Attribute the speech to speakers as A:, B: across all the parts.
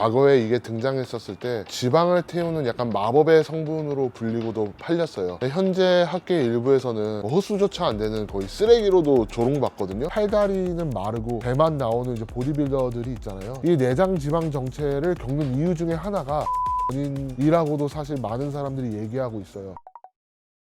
A: 과거에 이게 등장했었을 때 지방을 태우는 약간 마법의 성분으로 불리고도 팔렸어요. 현재 학계 일부에서는 흡수조차 안 되는 거의 쓰레기로도 조롱받거든요. 팔다리는 마르고 배만 나오는 이제 보디빌더들이 있잖아요. 이 내장 지방 정체를 겪는 이유 중에 하나가 원인이라고도 사실 많은 사람들이 얘기하고 있어요.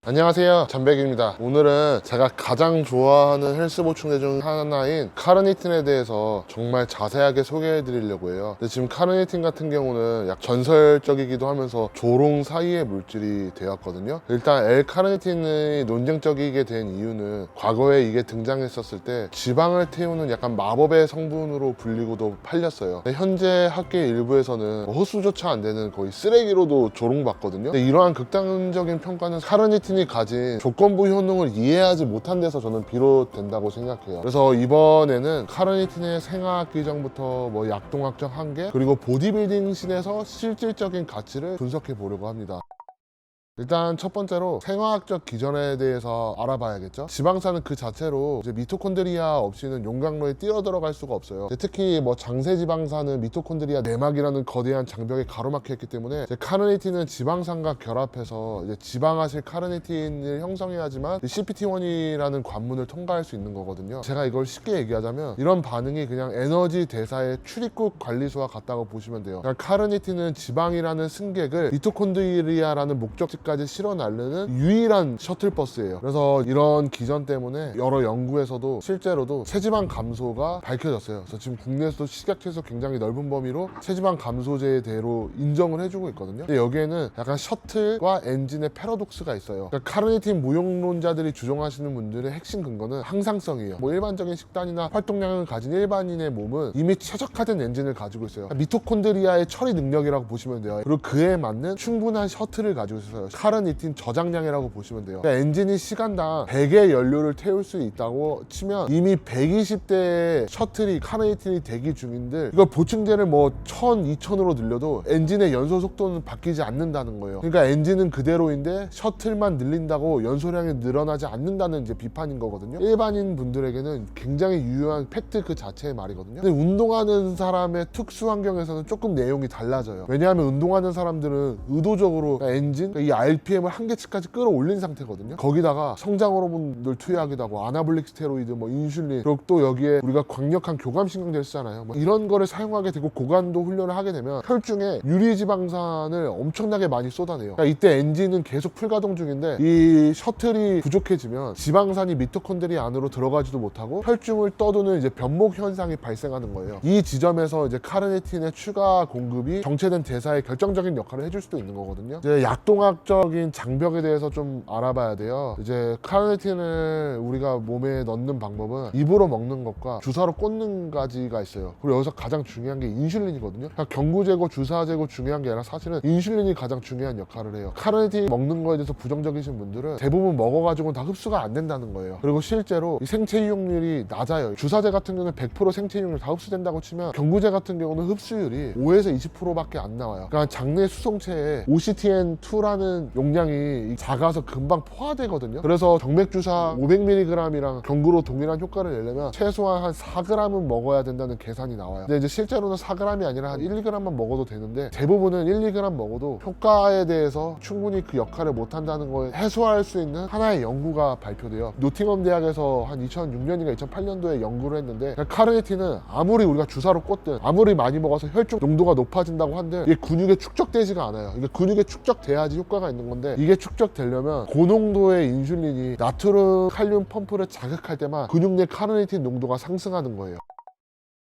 A: 안녕하세요, 잔백입니다. 오늘은 제가 가장 좋아하는 헬스 보충제 중 하나인 카르니틴에 대해서 정말 자세하게 소개해 드리려고 해요. 근데 지금 카르니틴 같은 경우는 약 전설적이기도 하면서 조롱 사이의 물질이 되었거든요. 일단 L-카르니틴이 논쟁적이게 된 이유는 과거에 이게 등장했었을 때 지방을 태우는 약간 마법의 성분으로 불리고도 팔렸어요. 근데 현재 학계 일부에서는 흡수조차 안 되는 거의 쓰레기로도 조롱받거든요. 근데 이러한 극단적인 평가는 카르니틴 이 가진 조건부 효능을 이해하지 못한 데서 저는 비롯된다고 생각해요. 그래서 이번에는 카르니틴의 생화학 기전부터 약동학적 한계, 그리고 보디빌딩 씬에서 실질적인 가치를 분석해 보려고 합니다. 일단 첫 번째로 생화학적 기전에 대해서 알아봐야겠죠. 지방산은 그 자체로 이제 미토콘드리아 없이는 용광로에 뛰어 들어갈 수가 없어요. 특히 장세지방산은 미토콘드리아 내막이라는 거대한 장벽에 가로막혀 있기 때문에 카르니틴은 지방산과 결합해서 이제 지방아실 카르니틴을 형성해야지만 CPT1이라는 관문을 통과할 수 있는 거거든요. 제가 이걸 쉽게 얘기하자면 이런 반응이 그냥 에너지 대사의 출입국 관리소와 같다고 보시면 돼요. 그러니까 카르니틴은 지방이라는 승객을 미토콘드리아라는 목적지까지 실어 나르는 유일한 셔틀버스예요. 그래서 이런 기전 때문에 여러 연구에서도 실제로도 체지방 감소가 밝혀졌어요. 그래서 지금 국내에서도 식약처에서 굉장히 넓은 범위로 체지방 감소제에 대로 인정을 해주고 있거든요. 근데 여기에는 약간 셔틀과 엔진의 패러독스가 있어요. 그러니까 카르니틴 무용론자들이 주장하시는 분들의 핵심 근거는 항상성이에요. 일반적인 식단이나 활동량을 가진 일반인의 몸은 이미 최적화된 엔진을 가지고 있어요. 그러니까 미토콘드리아의 처리 능력이라고 보시면 돼요. 그리고 그에 맞는 충분한 셔틀을 가지고 있어요. 카르니틴 저장량이라고 보시면 돼요. 그러니까 엔진이 시간당 100의 연료를 태울 수 있다고 치면 이미 120대의 셔틀이 카르니틴이 대기 중인데 이걸 보충제를 1000, 2000으로 늘려도 엔진의 연소 속도는 바뀌지 않는다는 거예요. 그러니까 엔진은 그대로인데 셔틀만 늘린다고 연소량이 늘어나지 않는다는 이제 비판인 거거든요. 일반인 분들에게는 굉장히 유효한 팩트 그 자체의 말이거든요. 근데 운동하는 사람의 특수 환경에서는 조금 내용이 달라져요. 왜냐하면 운동하는 사람들은 의도적으로 엔진, 이 RPM을 한계치까지 끌어올린 상태거든요. 거기다가 성장 호르몬들 투여하기도 하고 아나볼릭 스테로이드, 인슐린, 그리고 또 여기에 우리가 강력한 교감신경제를 쓰잖아요. 이런 거를 사용하게 되고 고강도 훈련을 하게 되면 혈중에 유리지방산을 엄청나게 많이 쏟아내요. 그러니까 이때 엔진은 계속 풀가동 중인데 이 셔틀이 부족해지면 지방산이 미토콘드리아 안으로 들어가지도 못하고 혈중을 떠도는 이제 변목 현상이 발생하는 거예요. 이 지점에서 이제 카르니틴의 추가 공급이 정체된 대사에 결정적인 역할을 해줄 수도 있는 거거든요. 이제 약동학적인 장벽에 대해서 좀 알아봐야 돼요. 이제 카르니틴을 우리가 몸에 넣는 방법은 입으로 먹는 것과 주사로 꽂는 가지가 있어요. 그리고 여기서 가장 중요한 게 인슐린이거든요. 그러니까 경구제고 주사제고 중요한 게 아니라 사실은 인슐린이 가장 중요한 역할을 해요. 카르니틴 먹는 거에 대해서 부정적이신 분들은 대부분 먹어가지고는 다 흡수가 안 된다는 거예요. 그리고 실제로 이 생체 이용률이 낮아요. 주사제 같은 경우는 100% 생체 이용률 다 흡수된다고 치면 경구제 같은 경우는 흡수율이 5에서 20%밖에 안 나와요. 그러니까 장내 수송체에 OCTN2라는 용량이 작아서 금방 포화되거든요. 그래서 정맥주사 500mg이랑 경구로 동일한 효과를 내려면 최소한 한 4g은 먹어야 된다는 계산이 나와요. 근데 이제 실제로는 4g이 아니라 한 1, 2g만 먹어도 되는데 대부분은 1, 2g 먹어도 효과에 대해서 충분히 그 역할을 못한다는 걸 해소할 수 있는 하나의 연구가 발표돼요. 노팅엄 대학에서 한 2006년인가 2008년도에 연구를 했는데 카르니틴은 아무리 우리가 주사로 꽂든 아무리 많이 먹어서 혈중 농도가 높아진다고 한들 이게 근육에 축적되지가 않아요. 이게 근육에 축적돼야지 효과가 있는 건데 이게 축적되려면 고농도의 인슐린이 나트륨 칼륨 펌프를 자극할 때만 근육 내 카르니틴 농도가 상승하는 거예요.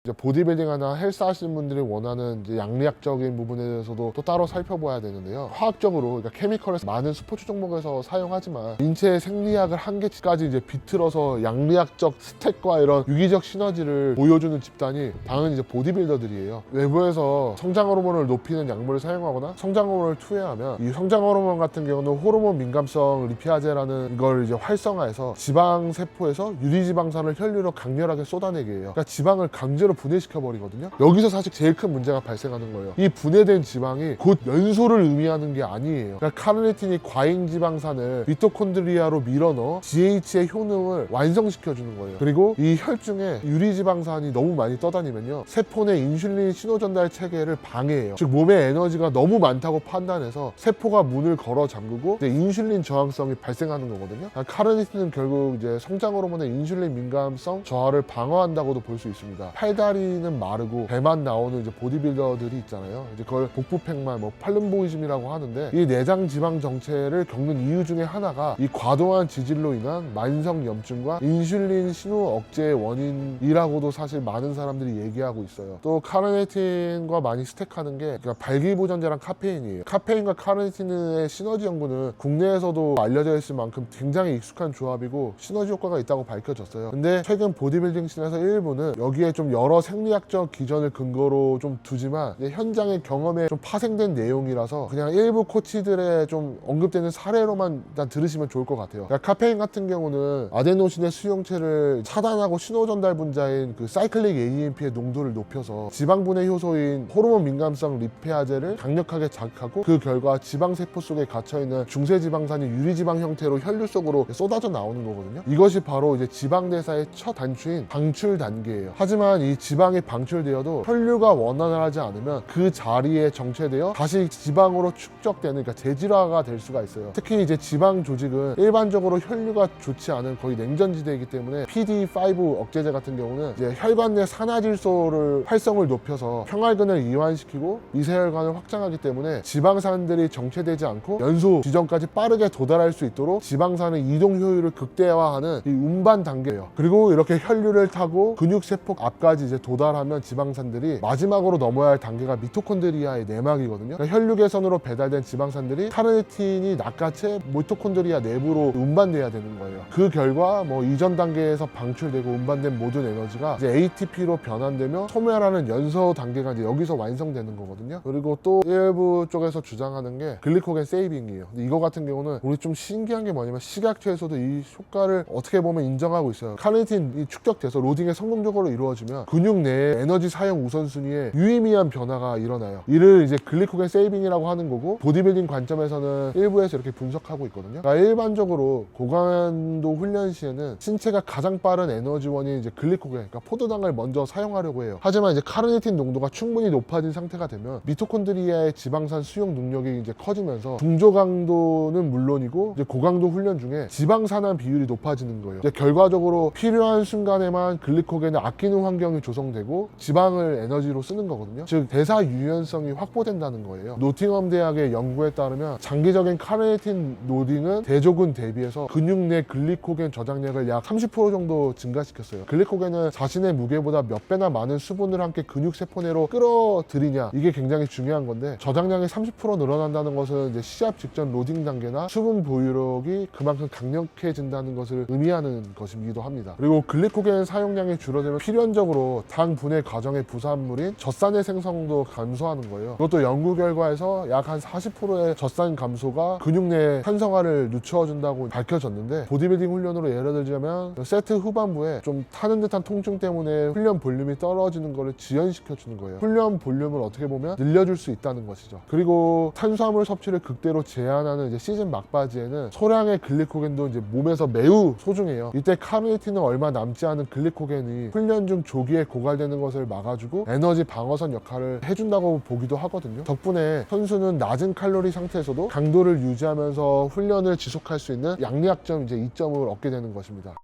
A: 이제 보디빌딩이나 헬스 하시는 분들이 원하는 이제 양리학적인 부분에 대해서도 또 따로 살펴봐야 되는데요. 화학적으로, 그러니까 케미컬을 많은 스포츠 종목에서 사용하지만 인체의 생리학을 한계치까지 이제 비틀어서 양리학적 스택과 이런 유기적 시너지를 보여주는 집단이 당연히 이제 보디빌더들이에요. 외부에서 성장 호르몬을 높이는 약물을 사용하거나 성장 호르몬을 투여하면 이 성장 호르몬 같은 경우는 호르몬 민감성 리피아제라는 이걸 이제 활성화해서 지방 세포에서 유리지방산을 혈류로 강렬하게 쏟아내게 해요. 그러니까 지방을 강제로 분해시켜 버리거든요. 여기서 사실 제일 큰 문제가 발생하는 거예요. 이 분해된 지방이 곧 연소를 의미하는 게 아니에요. 그러니까 카르니틴이 과잉 지방산을 미토콘드리아로 밀어넣어 GH의 효능을 완성시켜주는 거예요. 그리고 이 혈중에 유리지방산이 너무 많이 떠다니면요, 세포 내 인슐린 신호전달 체계를 방해해요. 즉 몸에 에너지가 너무 많다고 판단해서 세포가 문을 걸어 잠그고 이제 인슐린 저항성이 발생하는 거거든요. 그러니까 카르니틴은 결국 이제 성장 호르몬의 인슐린 민감성 저하를 방어한다고도 볼 수 있습니다. 팔다리는 마르고 배만 나오는 이제 보디빌더들이 있잖아요. 이제 그걸 복부팽만, 뭐 팔름보이즘이라고 하는데, 이 내장 지방 정체를 겪는 이유 중에 하나가 이 과도한 지질로 인한 만성 염증과 인슐린 신호 억제의 원인이라고도 사실 많은 사람들이 얘기하고 있어요. 또 카르니틴과 많이 스택하는 게 그러니까 발기부전제랑 카페인이에요. 카페인과 카르니틴의 시너지 연구는 국내에서도 알려져 있을 만큼 굉장히 익숙한 조합이고 시너지 효과가 있다고 밝혀졌어요. 근데 최근 보디빌딩 씬에서 일부는 여기에 좀 여러 생리학적 기전을 근거로 좀 두지만 현장의 경험에 좀 파생된 내용이라서 그냥 일부 코치들의 좀 언급되는 사례로만 일단 들으시면 좋을 것 같아요. 그러니까 카페인 같은 경우는 아데노신의 수용체를 차단하고 신호전달 분자인 그 사이클릭 AMP의 농도를 높여서 지방분해 효소인 호르몬 민감성 리페아제를 강력하게 자극하고, 그 결과 지방세포 속에 갇혀있는 중세지방산이 유리지방 형태로 혈류 속으로 쏟아져 나오는 거거든요. 이것이 바로 이제 지방대사의 첫 단추인 방출 단계예요. 하지만 이 지방이 방출되어도 혈류가 원활하지 않으면 그 자리에 정체되어 다시 지방으로 축적되는, 그러니까 재질화가 될 수가 있어요. 특히 이제 지방 조직은 일반적으로 혈류가 좋지 않은 거의 냉전지대이기 때문에 PD5 억제제 같은 경우는 이제 혈관 내 산화질소를 활성을 높여서 평활근을 이완시키고 미세혈관을 확장하기 때문에 지방산들이 정체되지 않고 연소 지점까지 빠르게 도달할 수 있도록 지방산의 이동 효율을 극대화하는 이 운반 단계예요. 그리고 이렇게 혈류를 타고 근육세포 앞까지 이제 도달하면 지방산들이 마지막으로 넘어야 할 단계가 미토콘드리아의 내막이거든요. 그러니까 혈류 개선으로 배달된 지방산들이 카르니틴이 낚아채 미토콘드리아 내부로 운반돼야 되는 거예요. 그 결과 뭐 이전 단계에서 방출되고 운반된 모든 에너지가 이제 ATP로 변환되며 소멸하는 연소 단계가 이제 여기서 완성되는 거거든요. 그리고 또 일부 쪽에서 주장하는 게 글리코겐 세이빙이에요. 근데 이거 같은 경우는 우리 좀 신기한 게 뭐냐면 식약처에서도 이 효과를 어떻게 보면 인정하고 있어요. 카르니틴이 축적돼서 로딩이 성공적으로 이루어지면 근육 내에 에너지 사용 우선순위에 유의미한 변화가 일어나요. 이를 이제 글리코겐 세이빙이라고 하는 거고, 보디빌딩 관점에서는 일부에서 이렇게 분석하고 있거든요. 그러니까 일반적으로 고강도 훈련 시에는 신체가 가장 빠른 에너지원인 이제 글리코겐, 그러니까 포도당을 먼저 사용하려고 해요. 하지만 이제 카르니틴 농도가 충분히 높아진 상태가 되면 미토콘드리아의 지방산 수용 능력이 이제 커지면서 중저강도는 물론이고 이제 고강도 훈련 중에 지방산화 비율이 높아지는 거예요. 이제 결과적으로 필요한 순간에만 글리코겐을 아끼는 환경이 조성되고 지방을 에너지로 쓰는 거거든요. 즉 대사 유연성이 확보된다는 거예요. 노팅엄 대학의 연구에 따르면 장기적인 카르니틴 로딩은 대조군 대비해서 근육 내 글리코겐 저장량을 약 30% 정도 증가시켰어요. 글리코겐은 자신의 무게보다 몇 배나 많은 수분을 함께 근육 세포 내로 끌어들이냐, 이게 굉장히 중요한 건데, 저장량이 30% 늘어난다는 것은 이제 시합 직전 로딩 단계나 수분 보유력이 그만큼 강력해진다는 것을 의미하는 것이기도 합니다. 그리고 글리코겐 사용량이 줄어들면 필연적으로 당 분해 과정의 부산물인 젖산의 생성도 감소하는 거예요. 이것도 연구 결과에서 약 한 40%의 젖산 감소가 근육 내 활성화를 늦춰준다고 밝혀졌는데, 보디빌딩 훈련으로 예를 들자면 세트 후반부에 좀 타는 듯한 통증 때문에 훈련 볼륨이 떨어지는 것을 지연시켜주는 거예요. 훈련 볼륨을 어떻게 보면 늘려줄 수 있다는 것이죠. 그리고 탄수화물 섭취를 극대로 제한하는 이제 시즌 막바지에는 소량의 글리코겐도 이제 몸에서 매우 소중해요. 이때 카르니틴은 얼마 남지 않은 글리코겐이 훈련 중 조기에 고갈되는 것을 막아주고 에너지 방어선 역할을 해준다고 보기도 하거든요. 덕분에 선수는 낮은 칼로리 상태에서도 강도를 유지하면서 훈련을 지속할 수 있는 양리학점 이제 2점을 얻게 되는 것입니다.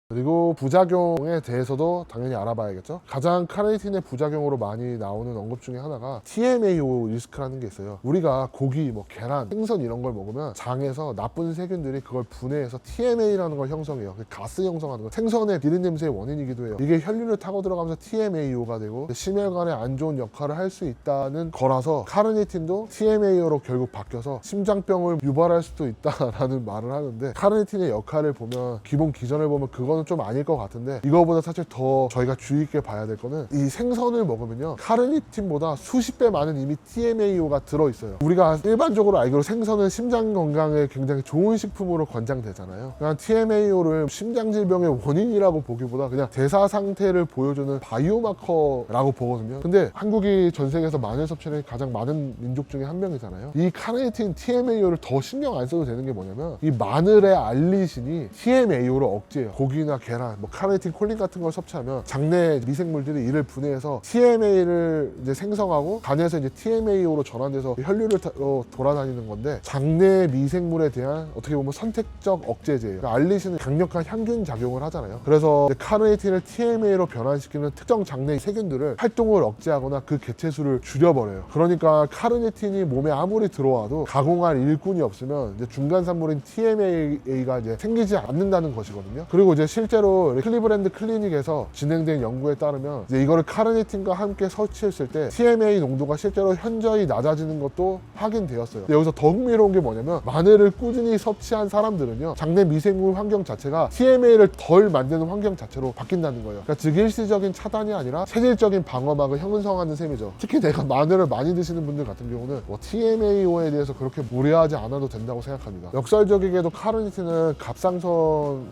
A: 그리고 부작용에 대해서도 당연히 알아봐야겠죠. 가장 카르니틴의 부작용으로 많이 나오는 언급 중에 하나가 TMAO 리스크라는 게 있어요. 우리가 고기, 뭐 계란, 생선 이런 걸 먹으면 장에서 나쁜 세균들이 그걸 분해해서 TMA라는 걸 형성해요. 가스 형성하는 거, 생선의 비린 냄새의 원인이기도 해요. 이게 혈류를 타고 들어가면서 TMAO가 되고 심혈관에 안 좋은 역할을 할 수 있다는 거라서 카르니틴도 TMAO로 결국 바뀌어서 심장병을 유발할 수도 있다라는 말을 하는데, 카르니틴의 역할을 보면 기본 기전을 보면 그건 거는 좀 아닐 것 같은데, 이거보다 사실 더 저희가 주의 있게 봐야 될 거는 이 생선을 먹으면요, 카르니틴보다 수십 배 많은 이미 TMAO가 들어있어요. 우리가 일반적으로 알기로 생선은 심장 건강에 굉장히 좋은 식품으로 권장되잖아요. 그러니까 TMAO를 심장 질병의 원인이라고 보기보다 그냥 대사 상태를 보여주는 바이오마커라고 보거든요. 근데 한국이 전 세계에서 마늘 섭취량이 가장 많은 민족 중에 한 명이잖아요. 이 카르니틴 TMAO를 더 신경 안 써도 되는 게 뭐냐면, 이 마늘의 알리신이 TMAO를 억제해요. 고기나 계란, 뭐 카르니틴, 콜린 같은 걸 섭취하면 장내 미생물들이 이를 분해해서 TMA를 이제 생성하고 간에서 이제 TMAO로 전환돼서 혈류를 돌아다니는 건데, 장내 미생물에 대한 어떻게 보면 선택적 억제제예요. 그러니까 알리신은 강력한 향균 작용을 하잖아요. 그래서 카르니틴을 TMA로 변환시키는 특정 장내 세균들을 활동을 억제하거나 그 개체수를 줄여버려요. 그러니까 카르니틴이 몸에 아무리 들어와도 가공할 일꾼이 없으면 이제 중간 산물인 TMA가 이제 생기지 않는다는 것이거든요. 그리고 이제 실제로 클리브랜드 클리닉에서 진행된 연구에 따르면 이제 이거를 카르니틴과 함께 섭취했을 때 TMA 농도가 실제로 현저히 낮아지는 것도 확인되었어요. 여기서 더 흥미로운 게 뭐냐면, 마늘을 꾸준히 섭취한 사람들은요, 장내 미생물 환경 자체가 TMA를 덜 만드는 환경 자체로 바뀐다는 거예요. 그러니까 즉 일시적인 차단이 아니라 체질적인 방어막을 형성하는 셈이죠. 특히 내가 마늘을 많이 드시는 분들 같은 경우는 뭐 TMAO에 대해서 그렇게 무리하지 않아도 된다고 생각합니다. 역설적이게도 카르니틴은 갑상선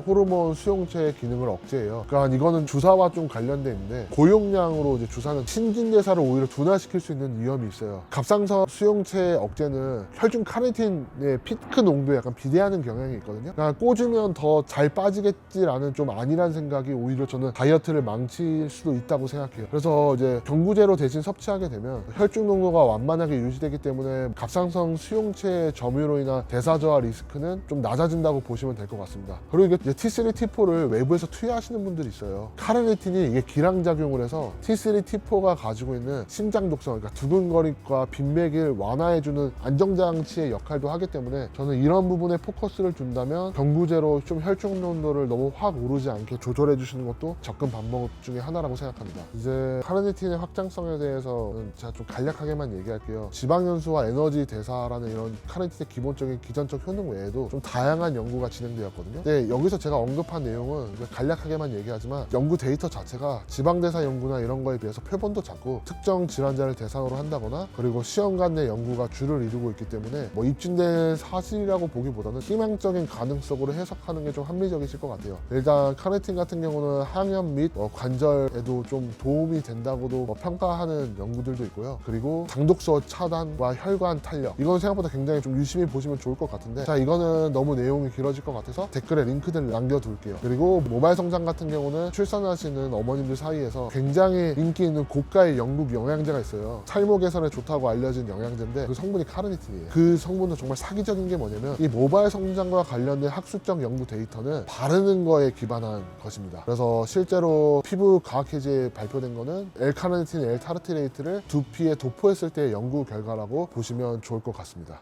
A: 호르몬 수용체의 기능을 억제해요. 그러니까 이거는 주사와 좀 관련돼 있는데, 고용량으로 이제 주사는 신진대사를 오히려 둔화시킬 수 있는 위험이 있어요. 갑상선 수용체 억제는 혈중 카르니틴의 피크 농도에 약간 비대하는 경향이 있거든요. 그러니까 꽂으면 더 잘 빠지겠지라는 좀 아니란 생각이 오히려 저는 다이어트를 망칠 수도 있다고 생각해요. 그래서 이제 경구제로 대신 섭취하게 되면 혈중 농도가 완만하게 유지되기 때문에 갑상선 수용체 점유로 인한 대사 저하 리스크는 좀 낮아진다고 보시면 될 것 같습니다. 그리고 이게 T3, T4를 외부에서 투여하시는 분들이 있어요. 카르니틴이 이게 기량작용을 해서 T3, T4가 가지고 있는 심장 독성, 그러니까 두근거림과 빈맥을 완화해주는 안정장치의 역할도 하기 때문에, 저는 이런 부분에 포커스를 둔다면 경구제로 좀 혈중 농도를 너무 확 오르지 않게 조절해 주시는 것도 접근 방법 중에 하나라고 생각합니다. 이제 카르니틴의 확장성에 대해서는 제가 좀 간략하게만 얘기할게요. 지방연수와 에너지 대사라는 이런 카르니틴의 기본적인 기전적 효능 외에도 좀 다양한 연구가 진행되었거든요. 근데 여기서 제가 언급한 내용은 간략하게만 얘기하지만, 연구 데이터 자체가 지방대사 연구나 이런 거에 비해서 표본도 작고 특정 질환자를 대상으로 한다거나, 그리고 시험관 내 연구가 주를 이루고 있기 때문에 뭐 입증된 사실이라고 보기보다는 희망적인 가능성으로 해석하는 게 좀 합리적이실 것 같아요. 일단 카르니틴 같은 경우는 항염 및 관절에도 좀 도움이 된다고도 평가하는 연구들도 있고요. 그리고 당독소 차단과 혈관 탄력, 이건 생각보다 굉장히 좀 유심히 보시면 좋을 것 같은데, 자, 이거는 너무 내용이 길어질 것 같아서 댓글에 링크들 남겨둘게요. 그리고 모발 성장 같은 경우는 출산하시는 어머님들 사이에서 굉장히 인기 있는 고가의 영국 영양제가 있어요. 탈모 개선에 좋다고 알려진 영양제인데, 그 성분이 카르니틴이에요. 그 성분은 정말 사기적인 게 뭐냐면, 이 모발 성장과 관련된 학술적 연구 데이터는 바르는 거에 기반한 것입니다. 그래서 실제로 피부 과학회지에 발표된 거는 L-카르니틴, L-타르티레이트를 두피에 도포했을 때의 연구 결과라고 보시면 좋을 것 같습니다.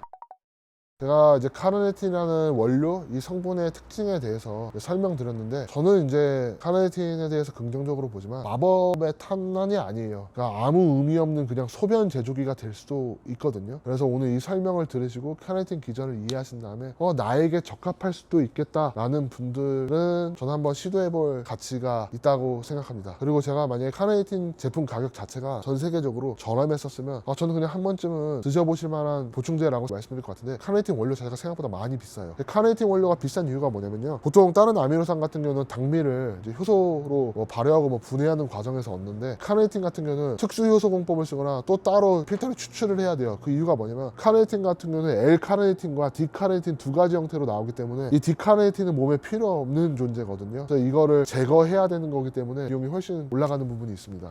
A: 제가 이제 카르니틴이라는 원료, 이 성분의 특징에 대해서 설명드렸는데, 저는 이제 카르니틴에 대해서 긍정적으로 보지만 마법의 탄환이 아니에요. 그러니까 아무 의미 없는 그냥 소변 제조기가 될 수도 있거든요. 그래서 오늘 이 설명을 들으시고 카르니틴 기전을 이해하신 다음에 나에게 적합할 수도 있겠다라는 분들은 저는 한번 시도해볼 가치가 있다고 생각합니다. 그리고 제가 만약에 카르니틴 제품 가격 자체가 전 세계적으로 저렴했었으면 저는 그냥 한 번쯤은 드셔보실 만한 보충제라고 말씀드릴 것 같은데, 카르니틴 원료 자체가 생각보다 많이 비싸요. 카르니틴 원료가 비싼 이유가 뭐냐면요, 보통 다른 아미노산 같은 경우는 당밀을 이제 효소로 발효하고 분해하는 과정에서 얻는데, 카르니틴 같은 경우는 특수 효소 공법을 쓰거나 또 따로 필터를 추출을 해야 돼요. 그 이유가 뭐냐면, 카르니틴 같은 경우는 L-카르니틴과 D-카르니틴 두 가지 형태로 나오기 때문에 이 D-카르니틴은 몸에 필요 없는 존재거든요. 그래서 이거를 제거해야 되는 거기 때문에 비용이 훨씬 올라가는 부분이 있습니다.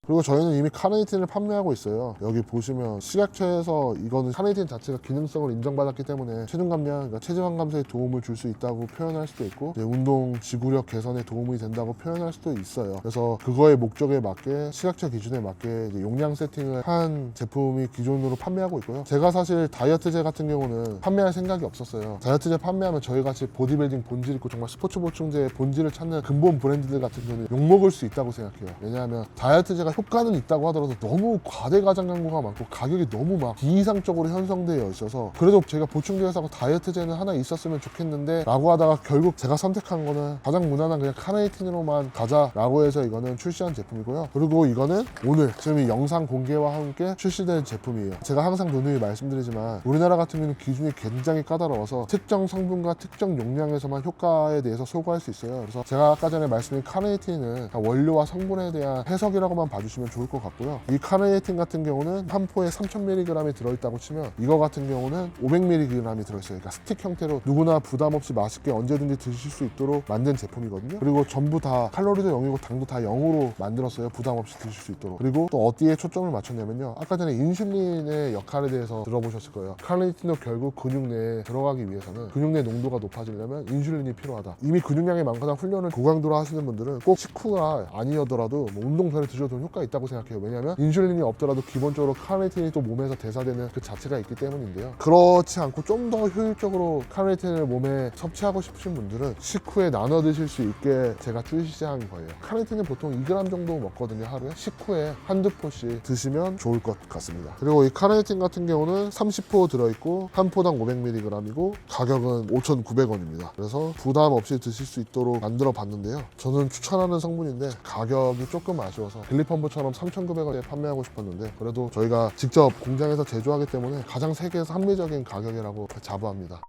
A: 그리고 저희는 이미 카르니틴을 판매하고 있어요. 여기 보시면 식약처에서 이거는 카르니틴 자체가 기능성을 인정받았기 때문에 체중 감량, 그러니까 체지방 감소에 도움을 줄 수 있다고 표현할 수도 있고, 운동 지구력 개선에 도움이 된다고 표현할 수도 있어요. 그래서 그거의 목적에 맞게 식약처 기준에 맞게 이제 용량 세팅을 한 제품이 기존으로 판매하고 있고요. 제가 사실 다이어트제 같은 경우는 판매할 생각이 없었어요. 다이어트제 판매하면 저희같이 보디빌딩 본질 있고 정말 스포츠 보충제의 본질을 찾는 근본 브랜드들 같은 경우는 욕먹을 수 있다고 생각해요. 왜냐하면 다이어트제가 효과는 있다고 하더라도 너무 과대과장 광고가 많고 가격이 너무 막 비이상적으로 형성되어 있어서 그래도 제가 보충제에서 다이어트제는 하나 있었으면 좋겠는데 라고 하다가 결국 제가 선택한 거는 가장 무난한 그냥 카네이틴으로만 가자라고 해서 이거는 출시한 제품이고요. 그리고 이거는 오늘 지금 이 영상 공개와 함께 출시된 제품이에요. 제가 항상 누누이 말씀드리지만 우리나라 같은 경우는 기준이 굉장히 까다로워서 특정 성분과 특정 용량에서만 효과에 대해서 소구할 수 있어요. 그래서 제가 아까 전에 말씀드린 카네이틴은 원료와 성분에 대한 해석이라고만 봐주시면 좋을 것 같고요. 이 카네이틴 같은 경우는 한 포에 3000mg이 들어있다고 치면 이거 같은 경우는 500mg이 들어있어요. 그러니까 스틱 형태로 누구나 부담 없이 맛있게 언제든지 드실 수 있도록 만든 제품이거든요. 그리고 전부 다 칼로리도 0이고 당도 다 0으로 만들었어요. 부담 없이 드실 수 있도록. 그리고 또 어디에 초점을 맞췄냐면요. 아까 전에 인슐린의 역할에 대해서 들어보셨을 거예요. 카네이틴도 결국 근육 내에 들어가기 위해서는 근육 내 농도가 높아지려면 인슐린이 필요하다. 이미 근육량이 많거나 훈련을 고강도로 하시는 분들은 꼭 식후가 아니더라도 뭐 운동 전에 드셔도 효과가 있다고 생각해요. 왜냐하면 인슐린이 없더라도 기본적으로 카네이틴이 또 몸에서 대사되는 그 자체가 있기 때문인데요. 그렇지 않고 좀 더 효율적으로 카네이틴을 몸에 섭취하고 싶으신 분들은 식후에 나눠 드실 수 있게 제가 출시한 거예요. 카네이틴은 보통 2g 정도 먹거든요. 하루에. 식후에 한두 포씩 드시면 좋을 것 같습니다. 그리고 이 카네이틴 같은 경우는 30포 들어있고 한 포당 500mg이고 가격은 5,900원입니다. 그래서 부담 없이 드실 수 있도록 만들어 봤는데요. 저는 추천하는 성분인데 가격이 조금 아쉬워서 글리펌프처럼 3,900원에 판매하고 싶었는데 그래도 저희가 직접 공장에서 제조하기 때문에 가장 세계에서 합리적인 가격이라고 자부합니다.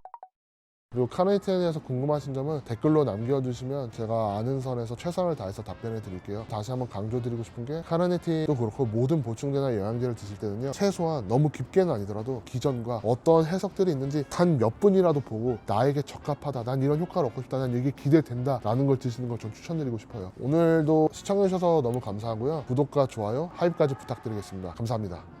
A: 그리고 카네이틴에 대해서 궁금하신 점은 댓글로 남겨주시면 제가 아는 선에서 최선을 다해서 답변해 드릴게요. 다시 한번 강조드리고 싶은 게 카네이틴도 그렇고 모든 보충제나 영양제를 드실 때는요, 최소한 너무 깊게는 아니더라도 기전과 어떤 해석들이 있는지 단 몇 분이라도 보고 나에게 적합하다, 난 이런 효과를 얻고 싶다, 난 이게 기대된다 라는 걸 드시는 걸 전 추천드리고 싶어요. 오늘도 시청해주셔서 너무 감사하고요. 구독과 좋아요, 하입까지 부탁드리겠습니다. 감사합니다.